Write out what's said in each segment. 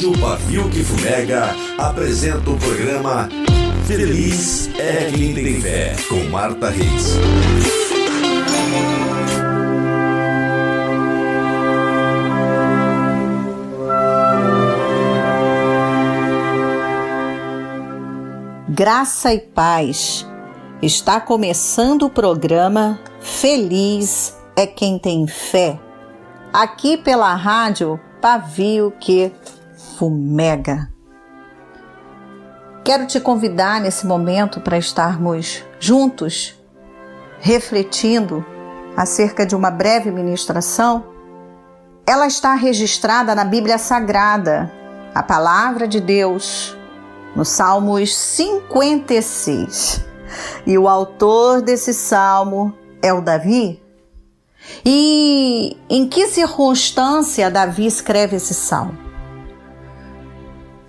Rádio Pavio que Fumega apresenta o programa Feliz é Quem Tem Fé, com Marta Reis. Graça e paz. Está começando o programa Feliz é Quem Tem Fé, aqui pela Rádio Pavio que Fumega. Quero te convidar nesse momento para estarmos juntos, refletindo acerca de uma breve ministração. Ela está registrada na Bíblia Sagrada, a Palavra de Deus, no Salmos 56. E o autor desse salmo é o Davi. E em que circunstância Davi escreve esse salmo?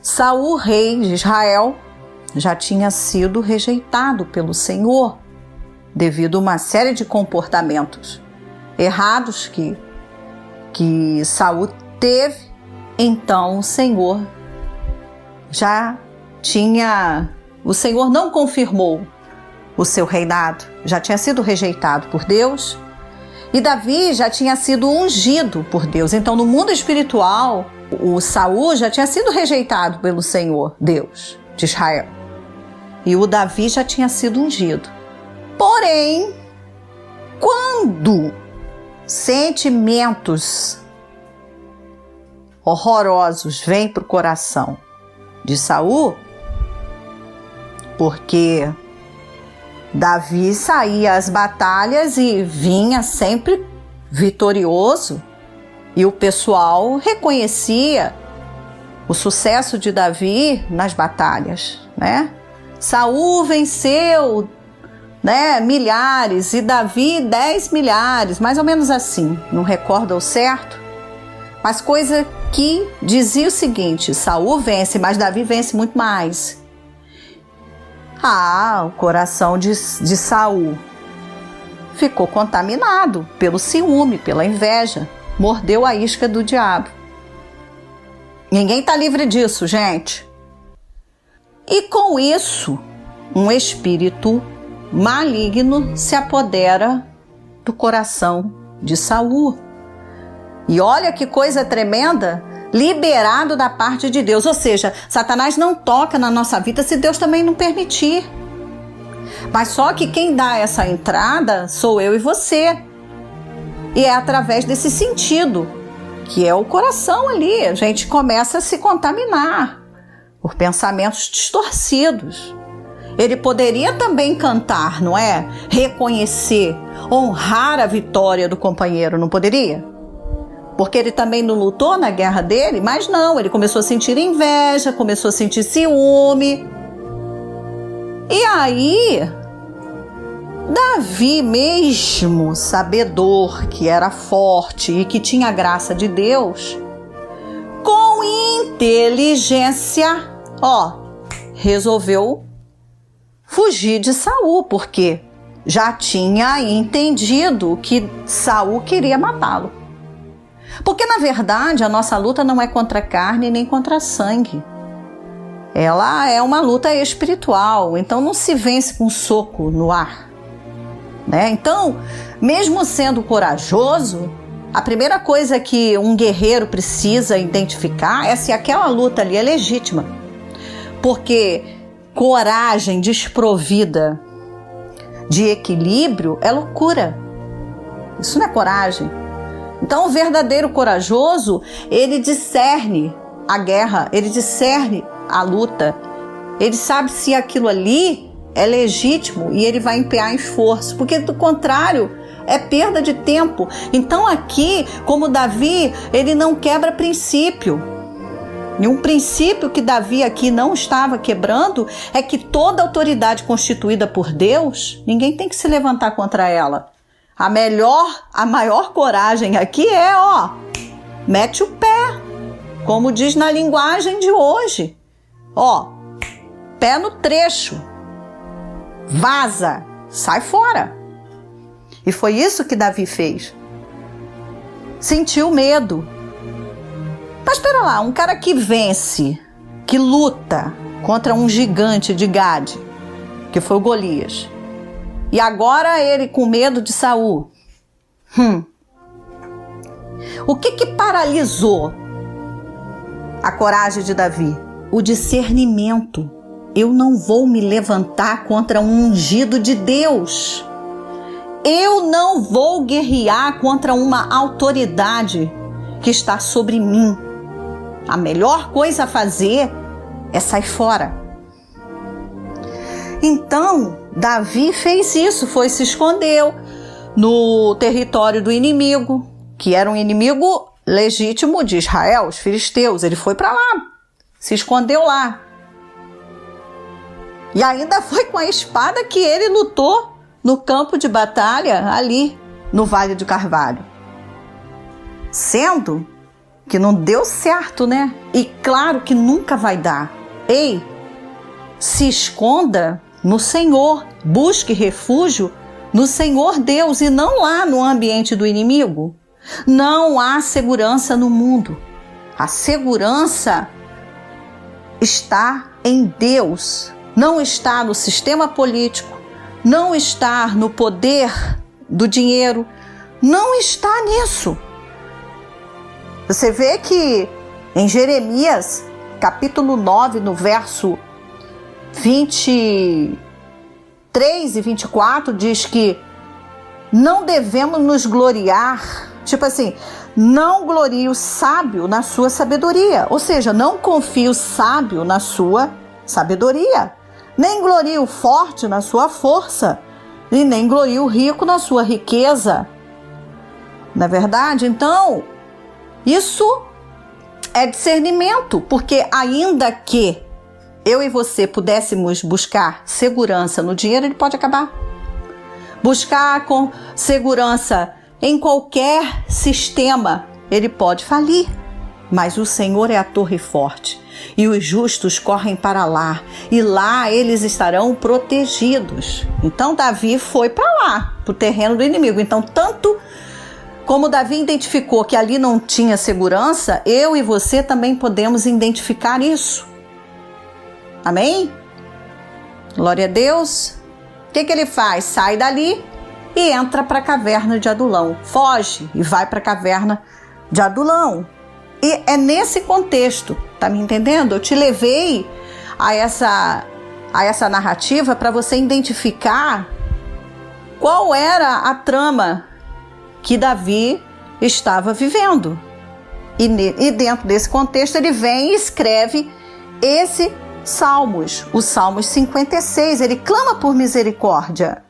Saul, rei de Israel, já tinha sido rejeitado pelo Senhor devido a uma série de comportamentos errados que Saul teve. Então o Senhor não confirmou o seu reinado, já tinha sido rejeitado por Deus, e Davi já tinha sido ungido por Deus. Então, no mundo espiritual, o Saul já tinha sido rejeitado pelo Senhor, Deus de Israel, e o Davi já tinha sido ungido. Porém, quando sentimentos horrorosos vêm para o coração de Saul, porque Davi saía às batalhas e vinha sempre vitorioso, e o pessoal reconhecia o sucesso de Davi nas batalhas, né? Saul venceu, milhares, e Davi 10 milhares, mais ou menos assim, não recordo ao certo, mas coisa que dizia o seguinte: Saul vence, mas Davi vence muito mais. O coração de Saul ficou contaminado pelo ciúme, pela inveja, mordeu a isca do diabo. Ninguém está livre disso, gente. E com isso, um espírito maligno se apodera do coração de Saul. E olha que coisa tremenda, liberado da parte de Deus. Ou seja, Satanás não toca na nossa vida se Deus também não permitir. Mas só que quem dá essa entrada sou eu e você. E é através desse sentido, que é o coração ali. A gente começa a se contaminar por pensamentos distorcidos. Ele poderia também cantar, não é? Reconhecer, honrar a vitória do companheiro, não poderia? Porque ele também não lutou na guerra dele, mas não, ele começou a sentir inveja, começou a sentir ciúme. E aí, Davi, mesmo sabedor que era forte e que tinha a graça de Deus, com inteligência, resolveu fugir de Saul, porque já tinha entendido que Saul queria matá-lo. Porque, na verdade, a nossa luta não é contra a carne nem contra sangue. Ela é uma luta espiritual, então não se vence com um soco no ar, né? Então, mesmo sendo corajoso, a primeira coisa que um guerreiro precisa identificar é se aquela luta ali é legítima. Porque coragem desprovida de equilíbrio é loucura. Isso não é coragem. Então, o verdadeiro corajoso, ele discerne a guerra, ele discerne a luta, ele sabe se aquilo ali é legítimo e ele vai empenhar esforço, porque do contrário, é perda de tempo. Então aqui, como Davi, ele não quebra princípio. E um princípio que Davi aqui não estava quebrando é que toda autoridade constituída por Deus, ninguém tem que se levantar contra ela. A maior coragem aqui é, mete o pé, como diz na linguagem de hoje. Pé no trecho, vaza, sai fora. E foi isso que Davi fez. Sentiu medo. Mas espera lá, um cara que vence, que luta contra um gigante de Gade, que foi o Golias, e agora ele com medo de Saul. O que paralisou a coragem de Davi? O discernimento. Eu não vou me levantar contra um ungido de Deus. Eu não vou guerrear contra uma autoridade que está sobre mim. A melhor coisa a fazer é sair fora. Então, Davi fez isso, se escondeu no território do inimigo, que era um inimigo legítimo de Israel, os filisteus. Ele foi para lá, se escondeu lá. E ainda foi com a espada que ele lutou no campo de batalha, ali no Vale do Carvalho. Sendo que não deu certo, né? E claro que nunca vai dar. Ei, se esconda no Senhor, busque refúgio no Senhor Deus e não lá no ambiente do inimigo. Não há segurança no mundo. A segurança está em Deus, não está no sistema político, não está no poder do dinheiro, não está nisso. Você vê que em Jeremias, capítulo 9, no verso 23 e 24, diz que não devemos nos gloriar, tipo assim, não glorie o sábio na sua sabedoria, ou seja, não confie o sábio na sua sabedoria, nem glorie o forte na sua força, e nem glorie o rico na sua riqueza. Não é verdade? Então, isso é discernimento, porque ainda que eu e você pudéssemos buscar segurança no dinheiro, ele pode acabar. Buscar com segurança em qualquer sistema, ele pode falir. Mas o Senhor é a torre forte, e os justos correm para lá, e lá eles estarão protegidos. Então Davi foi para lá, para o terreno do inimigo. Então, tanto como Davi identificou que ali não tinha segurança, eu e você também podemos identificar isso. Amém? Glória a Deus. O que ele faz? Sai dali e entra para a caverna de Adulão. Foge e vai para a caverna de Adulão. E é nesse contexto, tá me entendendo? Eu te levei a essa narrativa para você identificar qual era a trama que Davi estava vivendo. E dentro desse contexto ele vem e escreve esse Salmos, o Salmos 56, ele clama por misericórdia.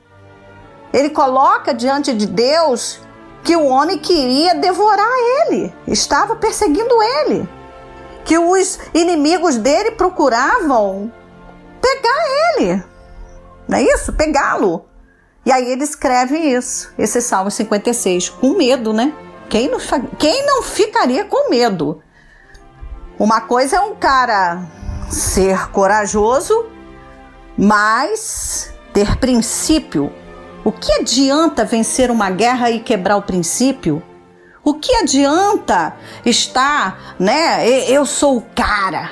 Ele coloca diante de Deus que o homem queria devorar ele, estava perseguindo ele, que os inimigos dele procuravam pegar ele, não é isso? Pegá-lo. E aí ele escreve isso, esse Salmo 56, com medo, né? Quem não ficaria com medo? Uma coisa é um cara ser corajoso, mas ter princípio. O que adianta vencer uma guerra e quebrar o princípio? O que adianta estar, né? Eu sou o cara.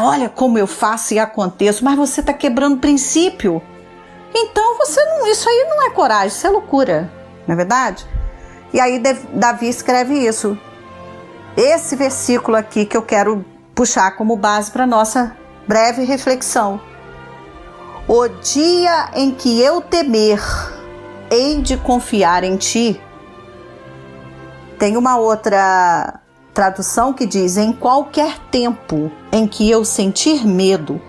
Olha como eu faço e aconteço, mas você está quebrando o princípio. Então isso aí não é coragem, isso é loucura, não é verdade? E aí Davi escreve isso. Esse versículo aqui que eu quero puxar como base para nossa breve reflexão. O dia em que eu temer, hei de confiar em ti. Tem uma outra tradução que diz: em qualquer tempo em que eu sentir medo,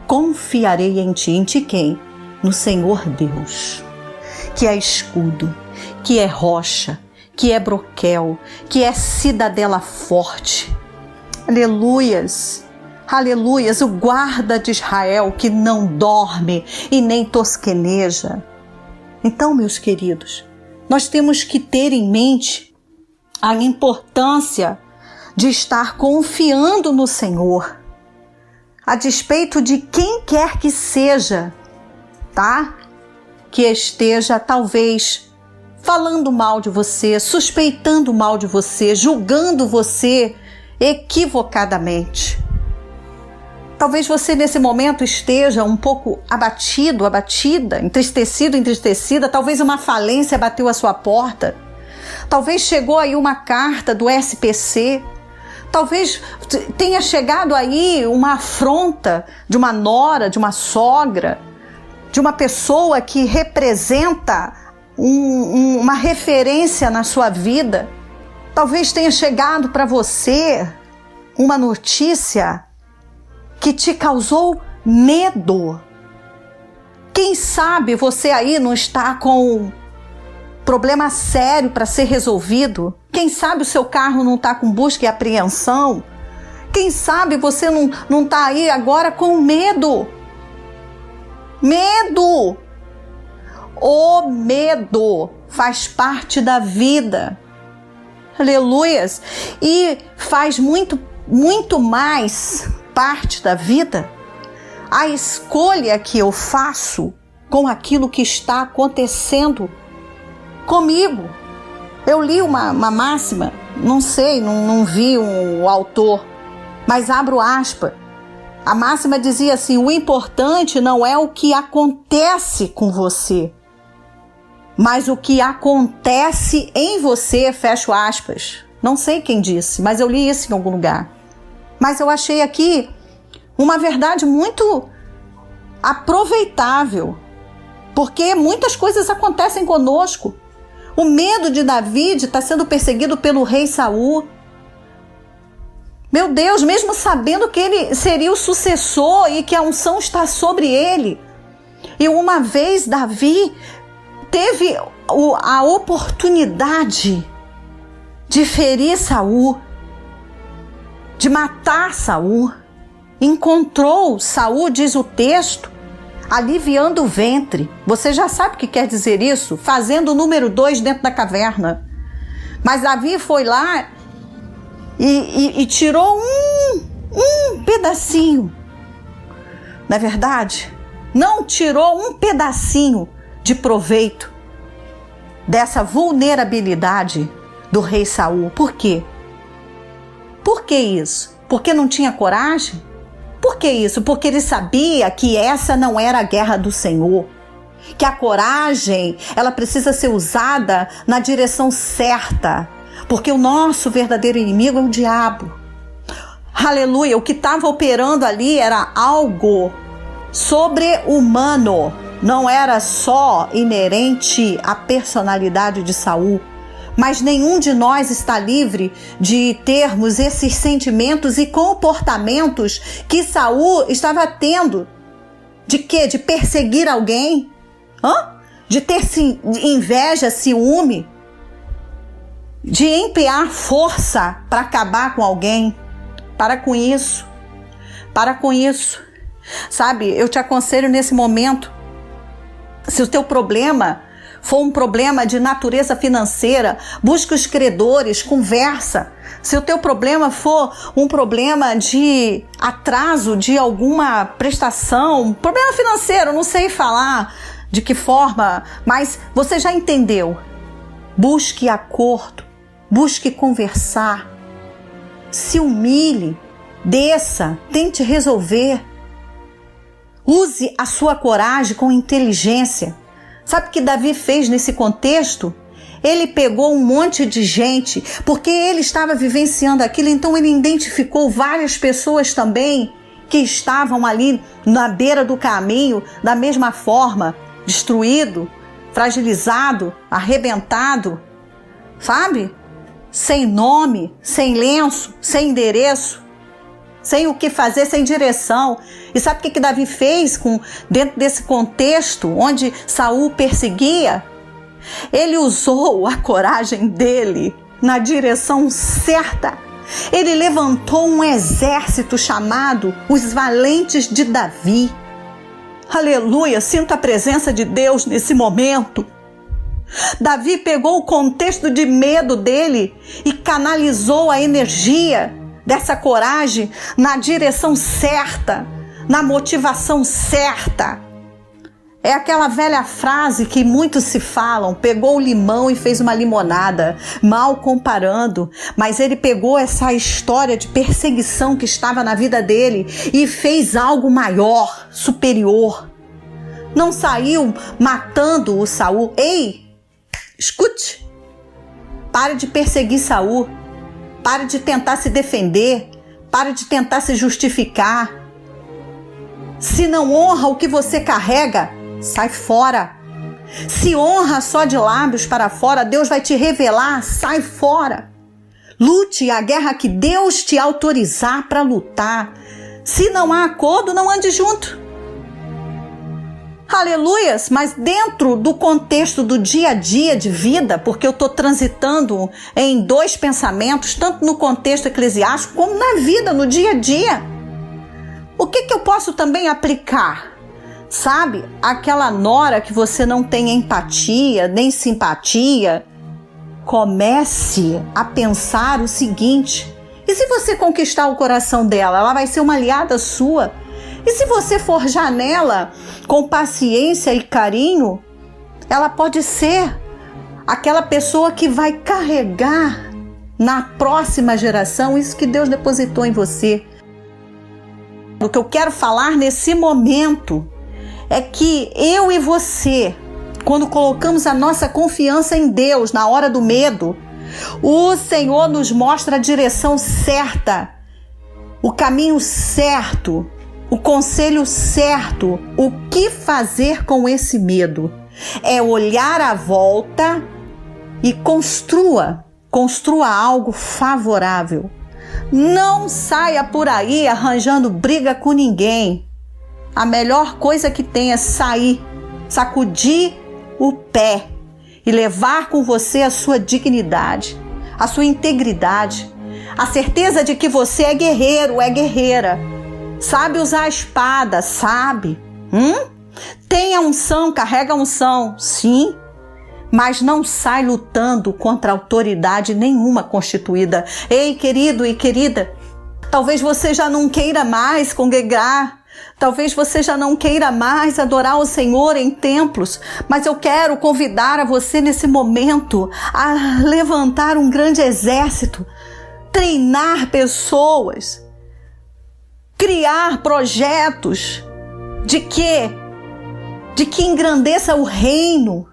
confiarei em ti. Em ti quem? No Senhor Deus, que é escudo, que é rocha, que é broquel, que é cidadela forte. Aleluias, aleluias, o guarda de Israel que não dorme e nem tosqueneja. Então, meus queridos, nós temos que ter em mente a importância de estar confiando no Senhor, a despeito de quem quer que seja, tá? Que esteja talvez falando mal de você, suspeitando mal de você, julgando você equivocadamente. Talvez você nesse momento esteja um pouco abatido, abatida, entristecido, entristecida. Talvez uma falência bateu à sua porta. Talvez chegou aí uma carta do SPC. Talvez tenha chegado aí uma afronta de uma nora, de uma sogra, de uma pessoa que representa uma referência na sua vida. Talvez tenha chegado para você uma notícia que te causou medo. Quem sabe você aí não está com problema sério para ser resolvido? Quem sabe o seu carro não está com busca e apreensão? Quem sabe você não está aí agora com medo? Medo! O medo faz parte da vida. Aleluias! E faz muito mais parte da vida a escolha que eu faço com aquilo que está acontecendo comigo. Eu li uma máxima, não sei, não vi o autor, mas abro aspas. A máxima dizia assim: o importante não é o que acontece com você, mas o que acontece em você, fecho aspas. Não sei quem disse, mas eu li isso em algum lugar. Mas eu achei aqui uma verdade muito aproveitável, porque muitas coisas acontecem conosco. O medo de Davi está sendo perseguido pelo rei Saul. Meu Deus, mesmo sabendo que ele seria o sucessor e que a unção está sobre ele. E uma vez Davi teve a oportunidade de ferir Saul, de matar Saul. Encontrou Saul, diz o texto, aliviando o ventre. Você já sabe o que quer dizer isso? Fazendo o número 2 dentro da caverna. Mas Davi foi lá e tirou um pedacinho. Não é verdade? Não tirou um pedacinho de proveito dessa vulnerabilidade do rei Saul. Por quê? Por que isso? Porque não tinha coragem? Por que isso? Porque ele sabia que essa não era a guerra do Senhor. Que a coragem, ela precisa ser usada na direção certa. Porque o nosso verdadeiro inimigo é o diabo. Aleluia! O que estava operando ali era algo sobre-humano. Não era só inerente à personalidade de Saul. Mas nenhum de nós está livre de termos esses sentimentos e comportamentos que Saul estava tendo. De quê? De perseguir alguém? De ter inveja, ciúme? De empenhar força para acabar com alguém? Para com isso. Para com isso. Sabe, eu te aconselho nesse momento, se o teu problema for um problema de natureza financeira, busque os credores, conversa. Se o teu problema for um problema de atraso de alguma prestação, problema financeiro, não sei falar de que forma, mas você já entendeu. Busque acordo, busque conversar, se humilhe, desça, tente resolver. Use a sua coragem com inteligência. Sabe o que Davi fez nesse contexto? Ele pegou um monte de gente, porque ele estava vivenciando aquilo, então ele identificou várias pessoas também que estavam ali na beira do caminho, da mesma forma, destruído, fragilizado, arrebentado, sabe? Sem nome, sem lenço, sem endereço, sem o que fazer, sem direção. E sabe o que Davi fez dentro desse contexto onde Saul perseguia? Ele usou a coragem dele na direção certa. Ele levantou um exército chamado os Valentes de Davi. Aleluia, sinta a presença de Deus nesse momento. Davi pegou o contexto de medo dele e canalizou a energia dessa coragem na direção certa, na motivação certa. É aquela velha frase que muitos se falam, pegou o limão e fez uma limonada, mal comparando, mas ele pegou essa história de perseguição que estava na vida dele e fez algo maior, superior. Não saiu matando o Saul. Ei, escute, pare de perseguir Saul, pare de tentar se defender, pare de tentar se justificar. Se não honra o que você carrega, sai fora. Se honra só de lábios para fora, Deus vai te revelar, sai fora. Lute a guerra que Deus te autorizar para lutar. Se não há acordo, não ande junto. Aleluias, mas dentro do contexto do dia a dia de vida, porque eu estou transitando em dois pensamentos, tanto no contexto eclesiástico como na vida, no dia a dia. O que eu posso também aplicar? Sabe, aquela nora que você não tem empatia, nem simpatia, comece a pensar o seguinte: e se você conquistar o coração dela, ela vai ser uma aliada sua? E se você forjar nela com paciência e carinho, ela pode ser aquela pessoa que vai carregar na próxima geração isso que Deus depositou em você. O que eu quero falar nesse momento é que eu e você, quando colocamos a nossa confiança em Deus na hora do medo, o Senhor nos mostra a direção certa, o caminho certo, o conselho certo, o que fazer com esse medo. É olhar à volta e construa algo favorável. Não saia por aí arranjando briga com ninguém. A melhor coisa que tem é sair, sacudir o pé e levar com você a sua dignidade, a sua integridade, a certeza de que você é guerreiro, é guerreira. Sabe usar a espada, sabe? Tem a unção, carrega a unção, sim, mas não sai lutando contra autoridade nenhuma constituída. Ei, querido e querida, talvez você já não queira mais congregar, talvez você já não queira mais adorar o Senhor em templos, mas eu quero convidar a você nesse momento a levantar um grande exército, treinar pessoas, criar projetos de que engrandeça o reino,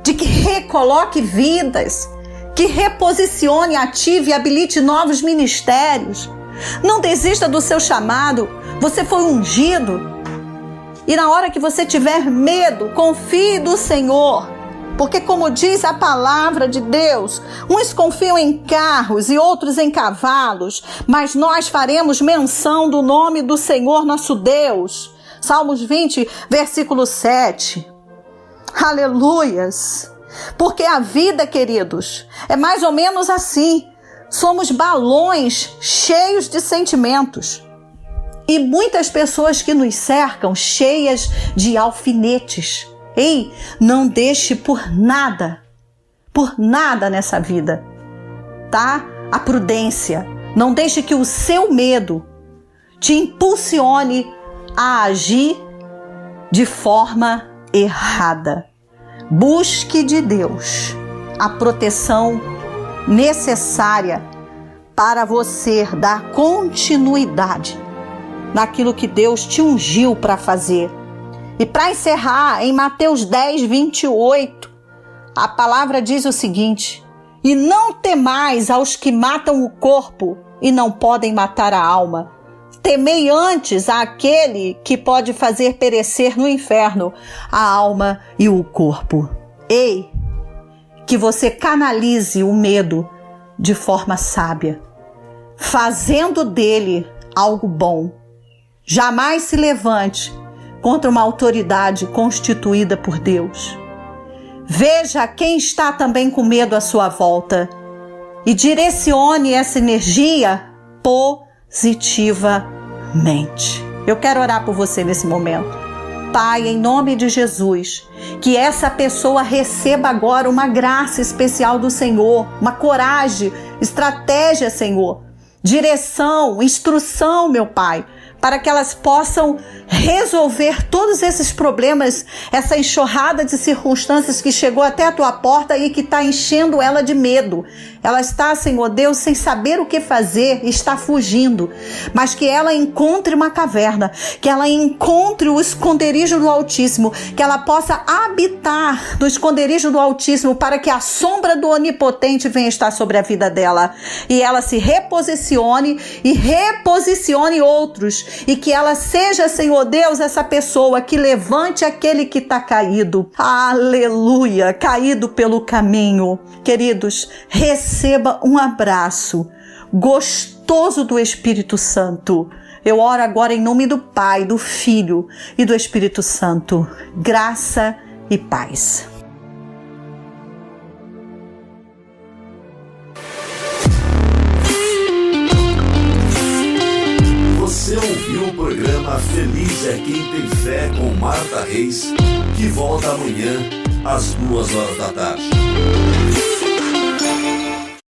de que recoloque vidas, que reposicione, ative e habilite novos ministérios. Não desista do seu chamado. Você foi ungido. E na hora que você tiver medo, confie no Senhor. Porque, como diz a palavra de Deus, uns confiam em carros e outros em cavalos, mas nós faremos menção do nome do Senhor nosso Deus. Salmos 20, versículo 7. Aleluias! Porque a vida, queridos, é mais ou menos assim. Somos balões cheios de sentimentos. E muitas pessoas que nos cercam cheias de alfinetes. Ei, não deixe por nada nessa vida, tá? A prudência. Não deixe que o seu medo te impulsione a agir de forma errada. Busque de Deus a proteção necessária para você dar continuidade naquilo que Deus te ungiu para fazer. E para encerrar, em Mateus 10, 28, a palavra diz o seguinte: e não temais aos que matam o corpo e não podem matar a alma. Temei antes àquele que pode fazer perecer no inferno a alma e o corpo. Ei, que você canalize o medo de forma sábia, fazendo dele algo bom. Jamais se levante contra uma autoridade constituída por Deus. Veja quem está também com medo à sua volta e direcione essa energia positivamente. Eu quero orar por você nesse momento. Pai, em nome de Jesus, que essa pessoa receba agora uma graça especial do Senhor, uma coragem, estratégia, Senhor, direção, instrução, meu Pai, para que elas possam resolver todos esses problemas, essa enxurrada de circunstâncias que chegou até a tua porta e que está enchendo ela de medo. Ela está, Senhor Deus, sem saber o que fazer, está fugindo, mas que ela encontre uma caverna, que ela encontre o esconderijo do Altíssimo, que ela possa habitar no esconderijo do Altíssimo, para que a sombra do Onipotente venha estar sobre a vida dela, e ela se reposicione e reposicione outros, e que ela seja, Senhor Deus, essa pessoa que levante aquele que está caído, aleluia, caído pelo caminho. Queridos, receba um abraço gostoso do Espírito Santo. Eu oro agora em nome do Pai, do Filho e do Espírito Santo. Graça e paz. Você ouviu o programa Feliz é Quem Tem Fé com Marta Reis, que volta amanhã às 2h da tarde.